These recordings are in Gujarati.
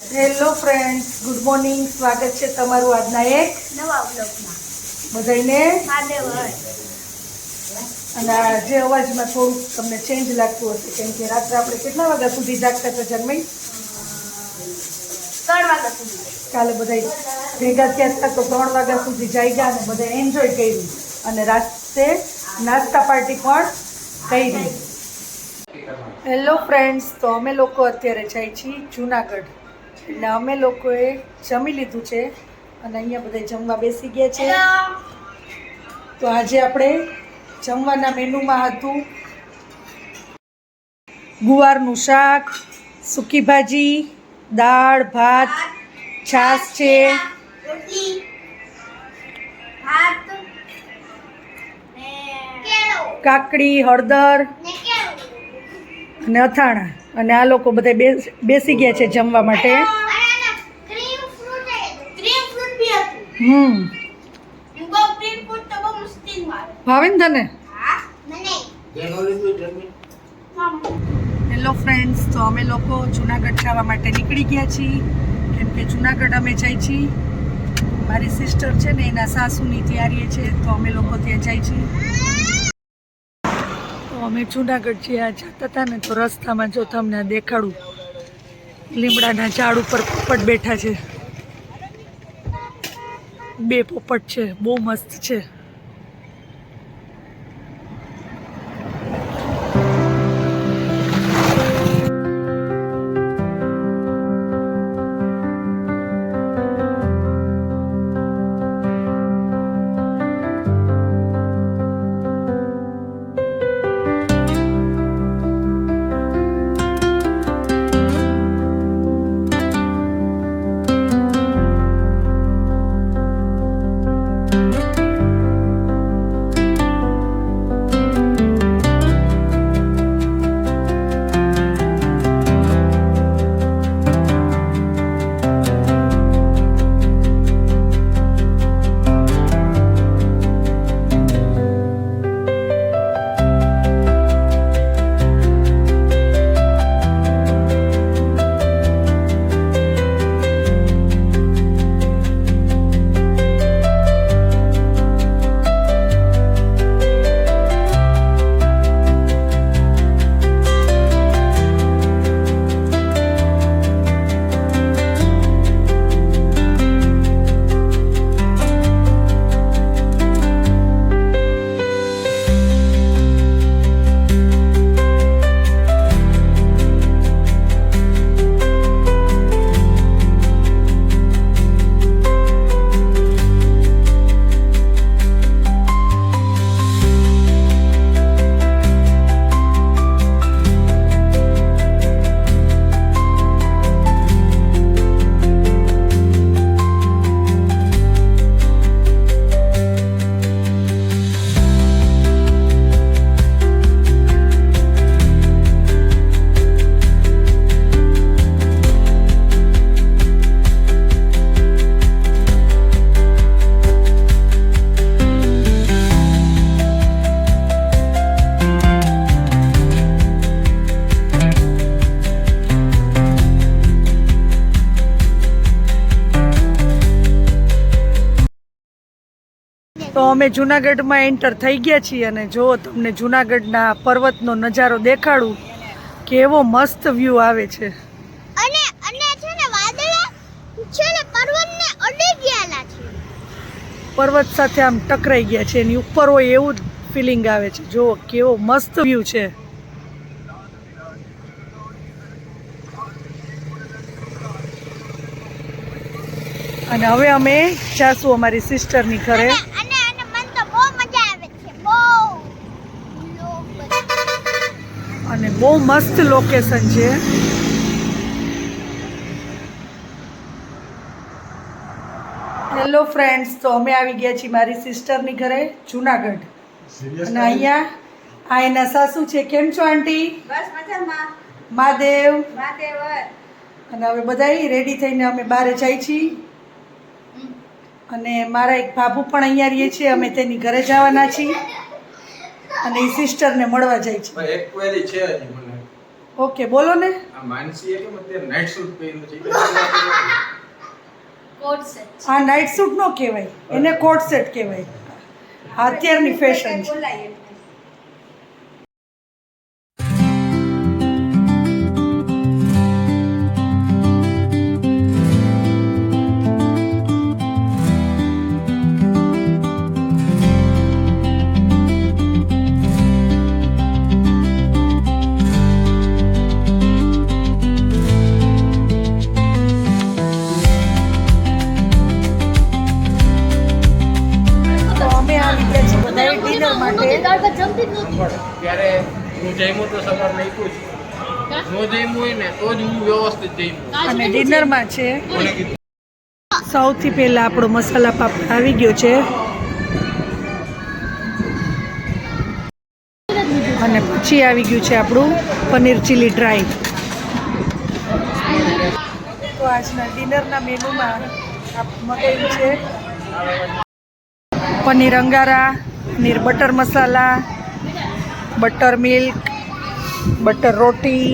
Hello friends, good morning. સ્વાગત છે તમારું આજના એક નવા બ્લોગમાં. બધાને. મહાદેવ હર. અને આજે અવાજમાં થોડુંક તમને ચેન્જ લાગતું હશે, કેમ કે રાત્રે આપણે કેટલા વાગ્યા સુધી જાગતા હતા જન્મઈ? 3 વાગ્યા સુધી. કાલે બધા ભેગા થયા હતા તો 3 વાગ્યા સુધી જાગ્યા અને બધા એન્જોય કર્યું અને રાત્રે નાસ્તા પાર્ટી પણ કરી. હેલો ફ્રેન્ડ્સ, તો અમે લોકો અત્યારે જાય છીએ જુનાગઢ. એટલે અમે લોકોએ જમી લીધું છે અને અહીંયા બધા જમવા બેસી ગયા છે. તો આજે આપણે જમવાના મેનુમાં હતું ગુવારનું શાક, સૂકી ભાજી, દાળ, ભાત, છાશ છે, રોટલી, ભાત ને કેળો કાકડી, હળદર ને કેળો અને અથાણા. અને આ લોકો બધા બેસી ગયા છે જમવા માટે. ક્રીમ ફ્રૂટ બી હતું. બહુ ક્રીમ ફ્રૂટ તો બહુ મસ્તી મારે. ભાવે ને તને? હા મને. હેલો ફ્રેન્ડ્સ, તો અમે લોકો જુનાગઢ જવા માટે નીકળી ગયા છીએ, કેમ કે જુનાગઢ અમે જાય છીએ. મારી સિસ્ટર છે ને એના સાસુની તૈયારી છે, તો અમે લોકો ત્યાં જાય છીએ. તો અમે જુનાગઢ જ્યાં જતા હતા ને, તો રસ્તામાં જો તમને દેખાડું, લીમડાના ઝાડ ઉપર પોપટ બેઠા છે. 2 પોપટ છે, બહુ મસ્ત છે. તો અમે જુનાગઢમાં એન્ટર થઈ ગયા છીએ અને જો તમને જુનાગઢના પર્વતનો નજારો દેખાડું, કેવો મસ્ત વ્યૂ આવે છે. અને છે ને વાદળા છે ને પર્વતને અડી ગયેલા છે. પર્વત સાથે આમ ટકરાઈ ગયા છે, એની ઉપર હોય એવું જ ફિલિંગ આવે છે. જો કેવો મસ્ત વ્યૂ છે. અને હવે અમે જાશું અમારી સિસ્ટરની ઘરે. અને બહુ મસ્ત લોકેશન છે. હેલો ફ્રેન્ડ્સ, તો અમે આવી ગયા છીએ મારી સિસ્ટરની ઘરે જુનાગઢ. અને અહીંયા આ એના સાસુ છે. કેમ છો આંટી? બસ મજામાં. મહાદેવ. મહાદેવ. અને હવે બધાય રેડી થઈને અમે બહાર જાય છીએ. અને મારા એક બાબુ પણ અહીંયા રહીએ છીએ, અમે તેની ઘરે જવાના છીએ અને એ સિસ્ટરને મળવા જાય છે. એક ક્વેરી છે હજી મને. ઓકે બોલો ને. આ માનસી કેમ અત્યારે નાઇટ સૂટ પહેર્યું છે કોટ સેટ આ નાઇટ સૂટ નો કહેવાય, એને કોટ સેટ કહેવાય. આ અત્યારની ફેશન છે. તો અમે આવી ગયા છીએ બધા ડિનર માટે. ત્યારે હું જમ્યું તો સવાર નાખ્યું છે. નો જમ્યું હોય ને તો જ હું વ્યવસ્થિત જમ્યું. અને ડિનરમાં છે સૌથી પહેલા આપણો મસાલા પાપડ આવી ગયો છે અને પછી આવી ગયું છે આપણું પનીર ચીલી ડ્રાય. તો આજના ડિનરના મેનુમાં મગાવ્યું છે પનીર અંગારા, પનીર બટર મસાલા, બટર મિલ્ક, બટર રોટી,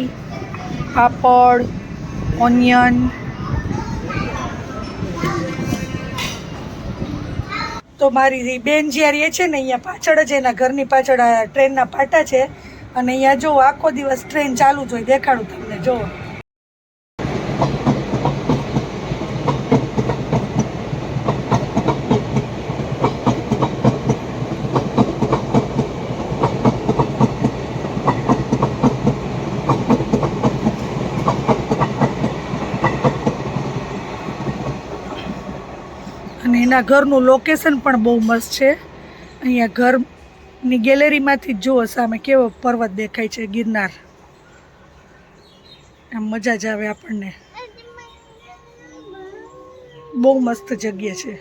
પાપડ, ઓનિયન. તો મારી બેન જ્યારે એ છે ને અહીંયા પાછળ જ એના ઘરની પાછળ આ ટ્રેનના પાટા છે અને અહીંયા જો આખો દિવસ ટ્રેન ચાલુ જ હોય. દેખાડું તમને, જો. અને એના ઘરનું લોકેશન પણ બહુ મસ્ત છે. અહીંયા ઘરની ગેલેરીમાંથી જ જુઓ સામે કેવો પર્વત દેખાય છે, ગિરનાર. આમ મજા જ આવે આપણને. બહુ મસ્ત જગ્યા છે.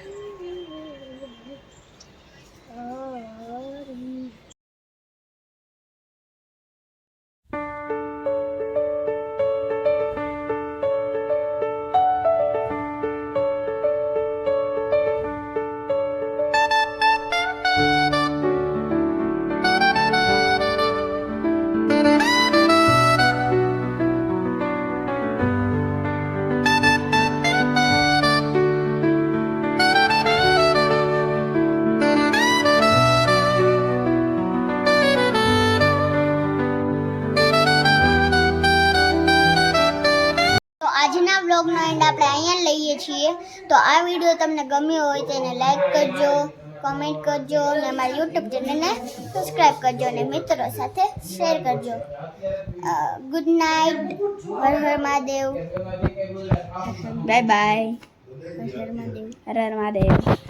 આજના વ્લોગનો એન્ડ આપણે અહીંયા લઈએ છીએ. તો આ વિડીયો તમને ગમ્યો હોય તો એને લાઈક કરજો, કમેન્ટ કરજો અને અમારા યુટ્યુબ ચેનલને સબસ્ક્રાઈબ કરજો અને મિત્રો સાથે શેર કરજો. Good night. હર હર મહાદેવ. Bye bye. હર હર મહાદેવ. હર હર મહાદેવ.